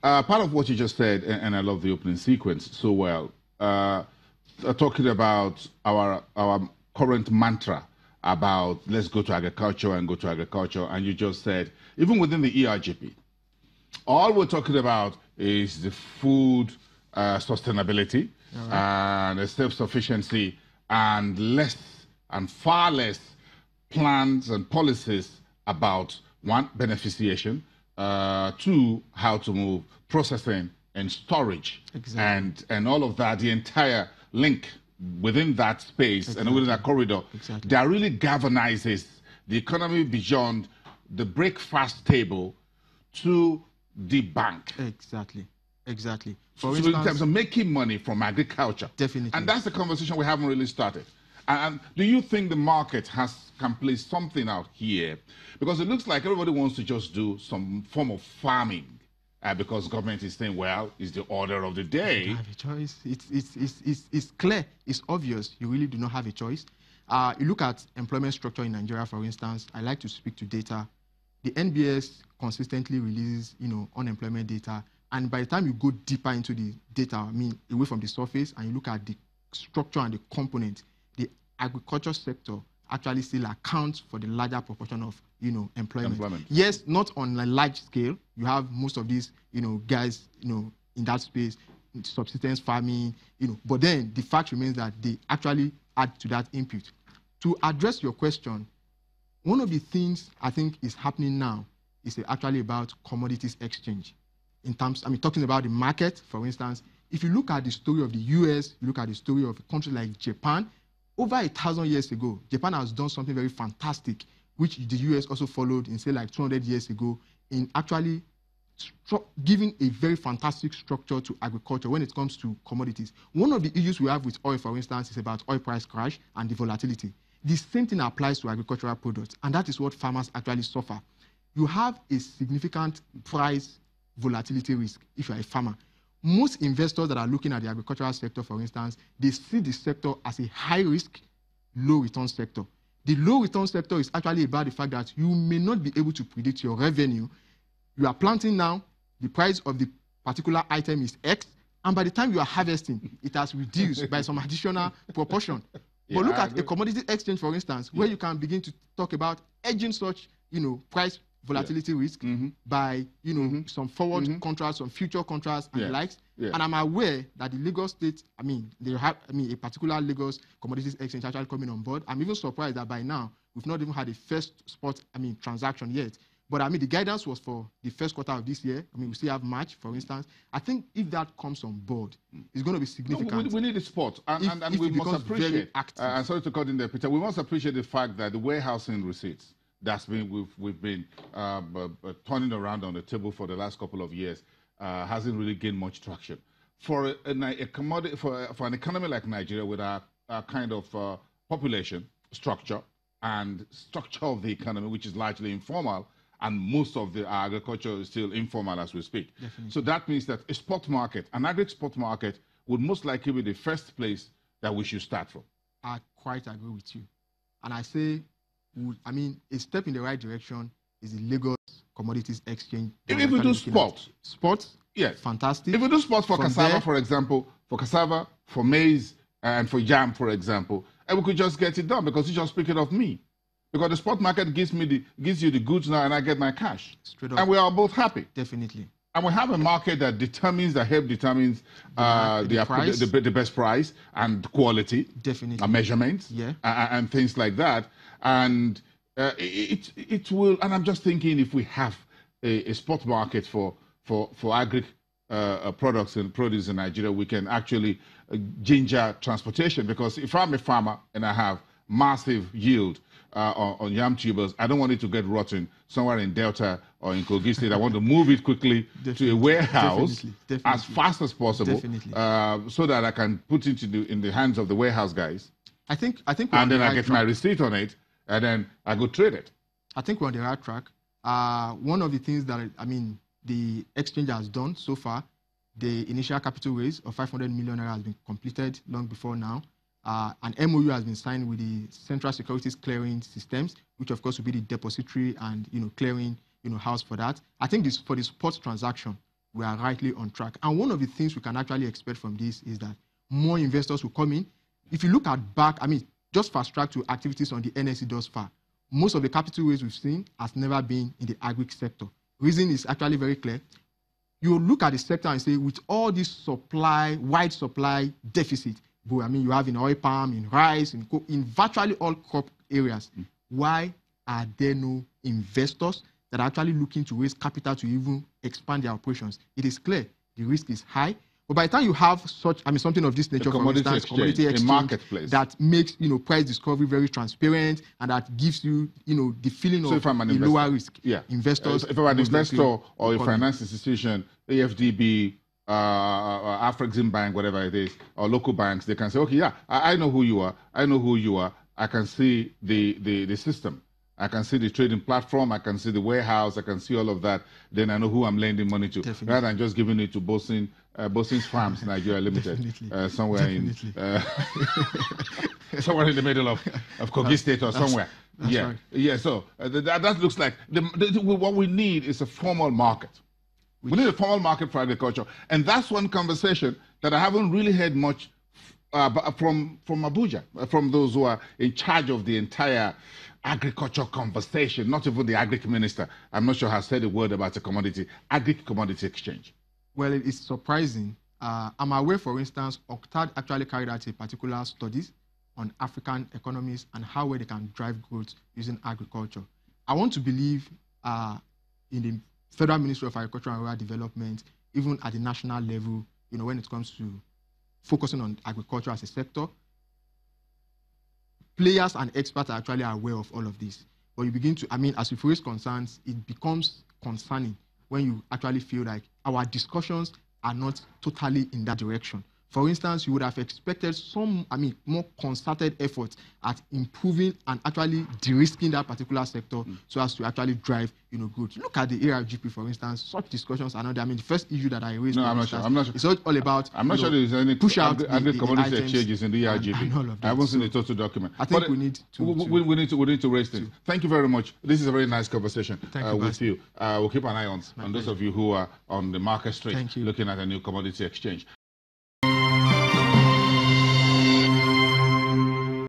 Part of what you just said, and I love the opening sequence so well, talking about our current mantra about let's go to agriculture and go to agriculture, and you just said, even within the ERGP, all we're talking about is the food sustainability and self-sufficiency, and less and far less plans and policies about one, beneficiation, two, how to move processing and storage, and all of that, the entire link within that space and within that corridor, that really galvanizes the economy beyond the breakfast table to the bank. Exactly. For instance, in terms of making money from agriculture. Definitely. And that's the conversation we haven't really started. And do you think the market can play something out here? Because it looks like everybody wants to just do some form of farming because government is saying, well, it's the order of the day. You don't have a choice. It's clear. It's obvious. You really do not have a choice. You look at employment structure in Nigeria, for instance. I like to speak to data. The NBS consistently releases, unemployment data. And by the time you go deeper into the data, away from the surface, and you look at the structure and the component, the agriculture sector actually still accounts for the larger proportion of, employment. Yes, not on a large scale. You have most of these, guys, in that space, subsistence farming, but then the fact remains that they actually add to that input. To address your question, one of the things I think is happening now is actually about commodities exchange. In terms, talking about the market, for instance, if you look at the story of the US, you look at the story of a country like Japan, over 1,000 years ago, Japan has done something very fantastic, which the US also followed in, say, like 200 years ago, in actually giving a very fantastic structure to agriculture when it comes to commodities. One of the issues we have with oil, for instance, is about oil price crash and the volatility. The same thing applies to agricultural products, and that is what farmers actually suffer. You have a significant price volatility risk if you're a farmer. Most investors that are looking at the agricultural sector, for instance, they see the sector as a high-risk, low-return sector. The low-return sector is actually about the fact that you may not be able to predict your revenue. You are planting now, the price of the particular item is X, and by the time you are harvesting, it has reduced by some additional proportion. But look at a commodity exchange, for instance, where you can begin to talk about hedging such, price volatility risk by, some forward contracts, some future contracts and the likes. And I'm aware that the Lagos State, they have, a particular Lagos Commodities Exchange actually coming on board. I'm even surprised that by now, we've not even had a first spot, transaction yet. But the guidance was for the first quarter of this year. We still have March, for instance. I think if that comes on board, it's going to be significant. No, we need a spot, and we must appreciate. And sorry to cut in there, Peter. We must appreciate the fact that the warehousing receipts that's been we've been turning around on the table for the last couple of years hasn't really gained much traction. For a commodity, for an economy like Nigeria, with our kind of population structure and structure of the economy, which is largely informal, and most of the agriculture is still informal as we speak. Definitely. So that means that a spot market, an agri spot market, would most likely be the first place that we should start from. I quite agree with you. And I say, a step in the right direction is the Lagos Commodities Exchange. If we do spot. Spot? Yes. Fantastic. If we do spot for cassava, for example, for cassava, for maize, and for yam, for example, and we could just get it done because you're just speaking of me. Because the spot market gives you the goods now and I get my cash. Straight up. And we are both happy. Definitely. And we have a market that determines the best price and quality. Definitely. Measurements. Yeah. And things like that. And it will, and I'm just thinking if we have a spot market for agri products and produce in Nigeria, we can actually ginger transportation. Because if I'm a farmer and I have massive yield on yam tubers, I don't want it to get rotten somewhere in Delta or in Kogi State. I want to move it quickly to a warehouse as fast as possible, so that I can put it in the hands of the warehouse guys. I think, and then I get my receipt on it, and then I go trade it. I think we're on the right track. One of the things that the exchange has done so far, the initial capital raise of 500 million naira has been completed long before now. An MOU has been signed with the Central Securities Clearing Systems, which of course will be the depository and clearing house for that. I think for the spot transaction, we are rightly on track. And one of the things we can actually expect from this is that more investors will come in. If you look at just fast track to activities on the NSE thus far, most of the capital raise we've seen has never been in the agri sector. Reason is actually very clear. You look at the sector and say, with all this wide supply deficit, you have in oil palm, in rice, in virtually all crop areas, why are there no investors that are actually looking to raise capital to even expand their operations? It is clear the risk is high. But by the time you have something of this nature, for instance, commodity exchange, marketplace that makes price discovery very transparent and that gives you the feeling of a lower risk. Investors. If I'm an investor or a finance institution, AFDB, Afrexim Bank, whatever it is, or local banks, they can say, okay, I know who you are. I know who you are. I can see the system. I can see the trading platform. I can see the warehouse. I can see all of that. Then I know who I'm lending money to, rather than just giving it to Bosin's Farms Nigeria Limited, somewhere in somewhere in the middle of Kogi State or somewhere. Right. So that looks like what we need is a formal market. We need a formal market for agriculture, and that's one conversation that I haven't really heard much from Abuja, from those who are in charge of the entire agriculture conversation. Not even the Agric minister, I'm not sure, has said a word about a Agric commodity exchange. Well, it is surprising. I'm aware, for instance, OCTAD actually carried out a particular studies on African economies and how well they can drive growth using agriculture. I want to believe in the Federal Ministry of Agriculture and Rural Development, even at the national level, when it comes to focusing on agriculture as a sector, players and experts are actually aware of all of this. But you begin to, as you raise concerns, it becomes concerning when you actually feel like our discussions are not totally in that direction. For instance, you would have expected some, more concerted efforts at improving and actually de-risking that particular sector so as to actually drive, growth. Look at the ARGP, for instance. Such discussions are not there. The first issue that I raised, I'm not sure. It's all about. I'm not sure there's any push out the commodity exchanges in the ARGP. I haven't seen the total document. I think we need to raise things. Thank you very much. This is a very nice conversation with you. We'll keep an eye on those of you who are on the market street looking at a new commodity exchange.